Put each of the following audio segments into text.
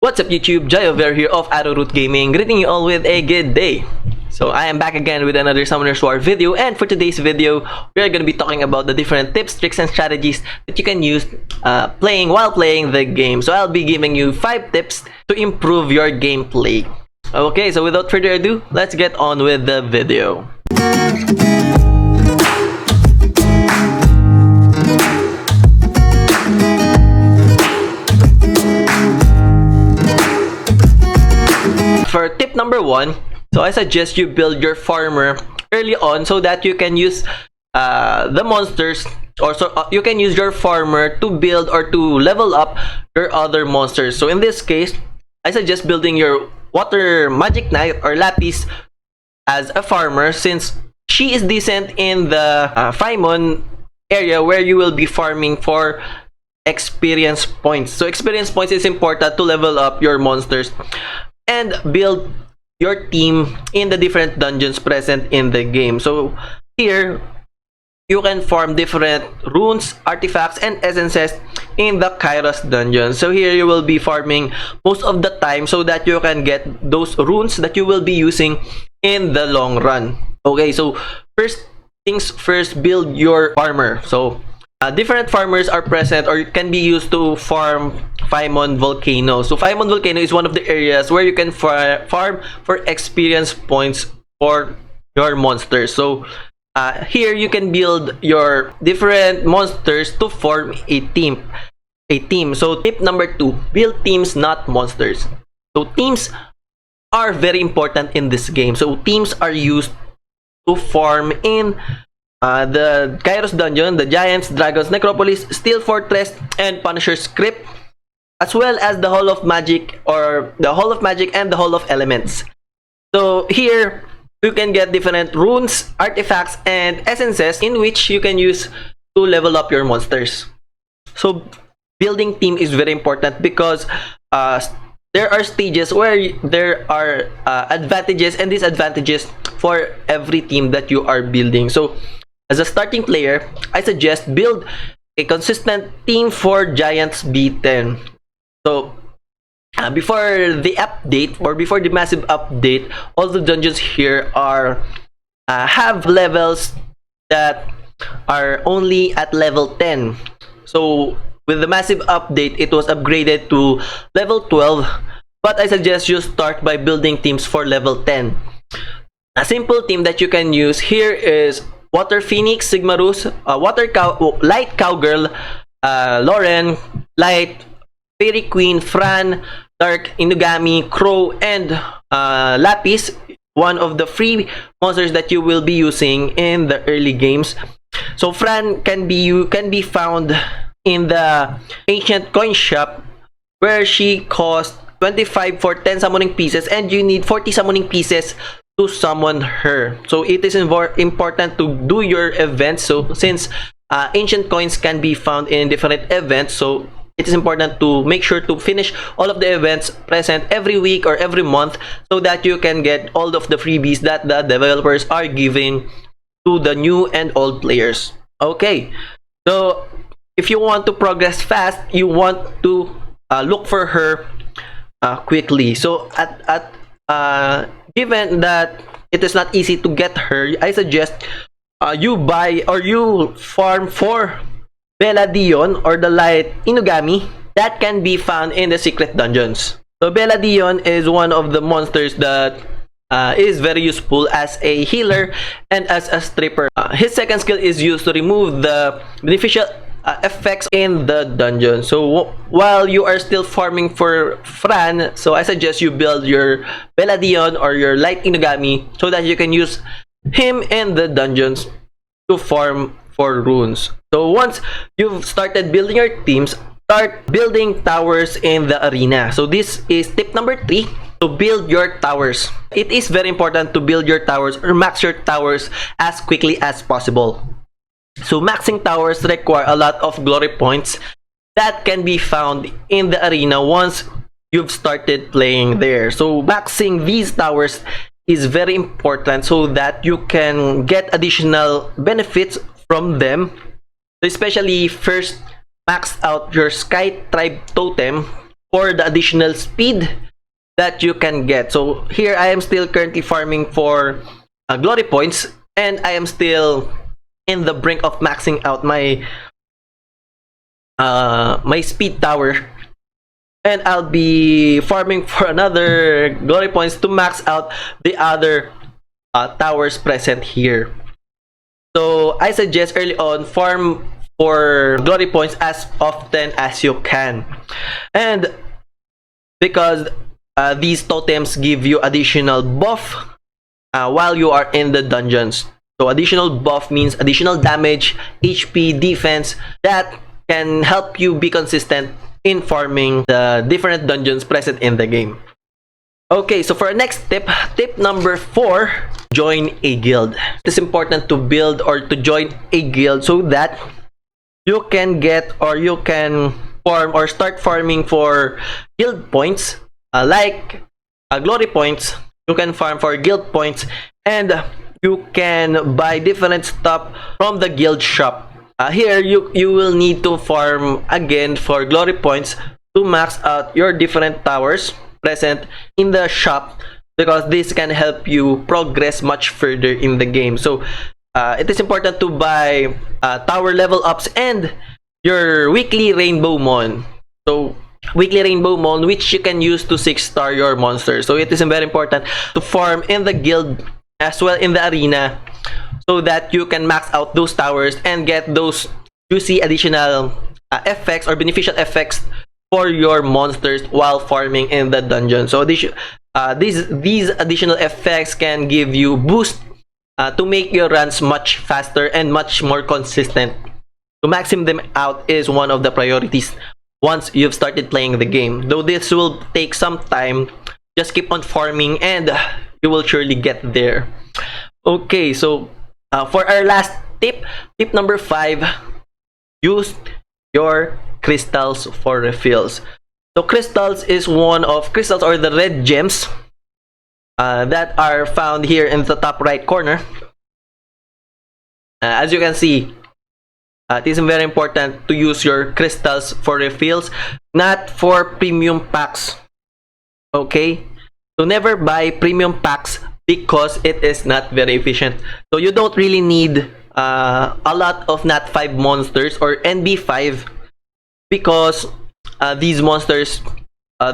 What's up YouTube, Jai over here of Arrowroot Gaming, greeting you all with a good day. So I am back again with another Summoner's War video, and for today's video, we are going to be talking about the different tips, tricks, and strategies that you can use while playing the game. So I'll be giving you 5 tips to improve your gameplay. Okay, so without further ado, let's get on with the video. For tip number 1, so I suggest you build your farmer early on so that you can use the monsters, or you can use your farmer to build or to level up your other monsters. So in this case, I suggest building your water magic knight or lapis as a farmer, since she is decent in the Faimon area where you will be farming for experience points. So experience points is important to level up your monsters and build your team in the different dungeons present in the game. So here you can farm different runes, artifacts, and essences in the Kairos dungeon. So here you will be farming most of the time so that you can get those runes that you will be using in the long run. Okay, so first things first, build your farmer. So different farmers are present or can be used to farm Faimon Volcano. So Faimon Volcano is one of the areas where you can farm for experience points for your monsters. So here you can build your different monsters to form a team. So tip number 2, build teams, not monsters. So teams are very important in this game. So teams are used to farm in the Kairos dungeon, the Giants, Dragons, Necropolis, Steel Fortress, and Punisher's Crypt, as well as the Hall of Magic, or the Hall of Magic and the Hall of Elements. So here you can get different runes, artifacts, and essences in which you can use to level up your monsters. So building team is very important because there are stages where there are advantages and disadvantages for every team that you are building. So as a starting player, I suggest build a consistent team for Giants B10. So before the update, or before the massive update, all the dungeons here are have levels that are only at level 10. So with the massive update, it was upgraded to level 12, but I suggest you start by building teams for level 10. A simple team that you can use here is Water Phoenix, Sigmarus, Light Cowgirl, Lauren, Light, Fairy Queen, Fran, Dark, Inugami, Crow, and Lapis, one of the free monsters that you will be using in the early games. So Fran can be found in the Ancient Coin Shop, where she costs 25 for 10 summoning pieces, and you need 40 summoning pieces to summon her. So it is important to do your events. So since ancient coins can be found in different events, so it is important to make sure to finish all of the events present every week or every month, so that you can get all of the freebies that the developers are giving to the new and old players. Okay, so if you want to progress fast, you want to look for her quickly. So given that it is not easy to get her, I suggest you buy or you farm for Bella Dion, or the Light Inugami, that can be found in the secret dungeons. So Bella Dion is one of the monsters that is very useful as a healer and as a stripper. His second skill is used to remove the beneficial effects in the dungeon. So while you are still farming for Fran, so I suggest you build your Bella Dion or your Light Inugami so that you can use him in the dungeons to farm for runes. So once you've started building your teams, start building towers in the arena. So this is tip number 3, to build your towers. It is very important to build your towers or max your towers as quickly as possible. So maxing towers require a lot of glory points that can be found in the arena once you've started playing there. So maxing these towers is very important so that you can get additional benefits from them. Especially first, max out your Sky Tribe Totem for the additional speed that you can get. So here I am still currently farming for glory points, and I am still in the brink of maxing out my my speed tower, and I'll be farming for another glory points to max out the other towers present here. So I suggest early on, farm for glory points as often as you can, and because these totems give you additional buff while you are in the dungeons. So additional buff means additional damage, HP, defense that can help you be consistent in farming the different dungeons present in the game. Okay, so for our next tip, tip number 4, join a guild. It's important to build or to join a guild so that you can get or you can farm or start farming for guild points, like glory points. You can farm for guild points, and you can buy different stuff from the guild shop. Here you will need to farm again for glory points to max out your different towers present in the shop, because this can help you progress much further in the game. So it is important to buy tower level ups and your weekly rainbow mon. So weekly rainbow mon, which you can use to 6-star your monster. So it is very important to farm in the guild as well in the arena, so that you can max out those towers and get those juicy additional effects or beneficial effects for your monsters while farming in the dungeon. So these additional effects can give you boost to make your runs much faster and much more consistent. To maxim them out is one of the priorities once you've started playing the game. Though this will take some time, just keep on farming and you will surely get there. Okay, so for our last tip, tip number 5, use your crystals for refills. So crystals or the red gems that are found here in the top right corner. As you can see, it is very important to use your crystals for refills, not for premium packs. Okay, so never buy premium packs because it is not very efficient. So you don't really need a lot of Nat 5 monsters or NB5, because these monsters,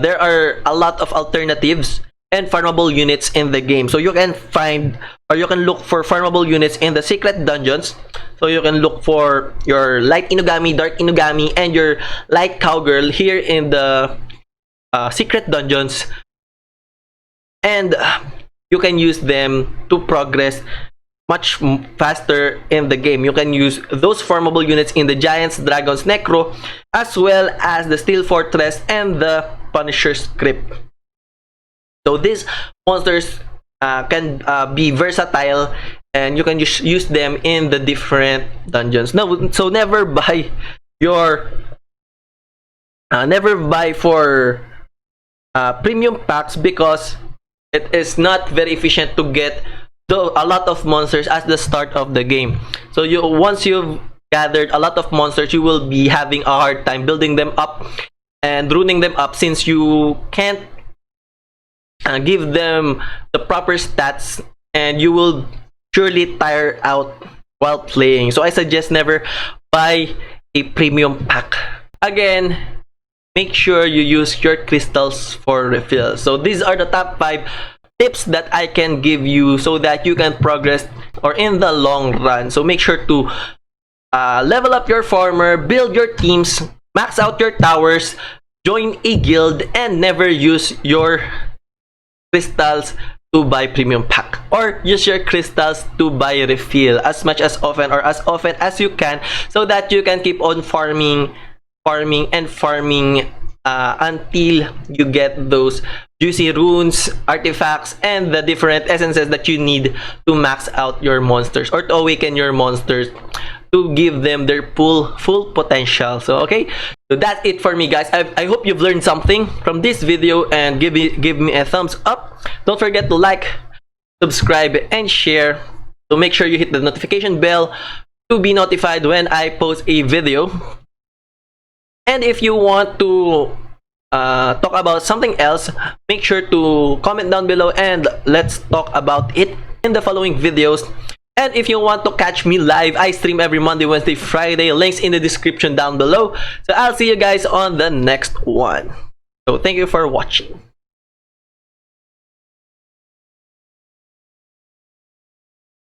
there are a lot of alternatives and farmable units in the game. So you can find or you can look for farmable units in the secret dungeons. So you can look for your light Inugami, dark Inugami, and your light cowgirl here in the secret dungeons, and you can use them to progress much faster in the game. You can use those farmable units in the Giants, Dragons, Necro, as well as the Steel Fortress and the Punisher's Crypt. So these monsters can be versatile, and you can use them in the different dungeons. No, so never buy for premium packs, because it is not very efficient to get a lot of monsters at the start of the game. So once you've gathered a lot of monsters, you will be having a hard time building them up and ruining them up, since you can't give them the proper stats, and you will surely tire out while playing. So I suggest never buy a premium pack. Again, make sure you use your crystals for refills. So these are the top 5 tips that I can give you so that you can progress or in the long run. So make sure to level up your farmer, build your teams, max out your towers, join a guild, and never use your crystals to buy premium pack, or use your crystals to buy refill as often as you can, so that you can keep on farming until you get those juicy runes, artifacts, and the different essences that you need to max out your monsters or to awaken your monsters to give them their full potential. So okay, so that's it for me, guys. I hope you've learned something from this video, and give me a thumbs up. Don't forget to like, subscribe, and share. So make sure you hit the notification bell to be notified when I post a video. And if you want to talk about something else, make sure to comment down below and let's talk about it in the following videos. And if you want to catch me live, I stream every Monday, Wednesday, Friday. Links in the description down below. So I'll see you guys on the next one. So thank you for watching.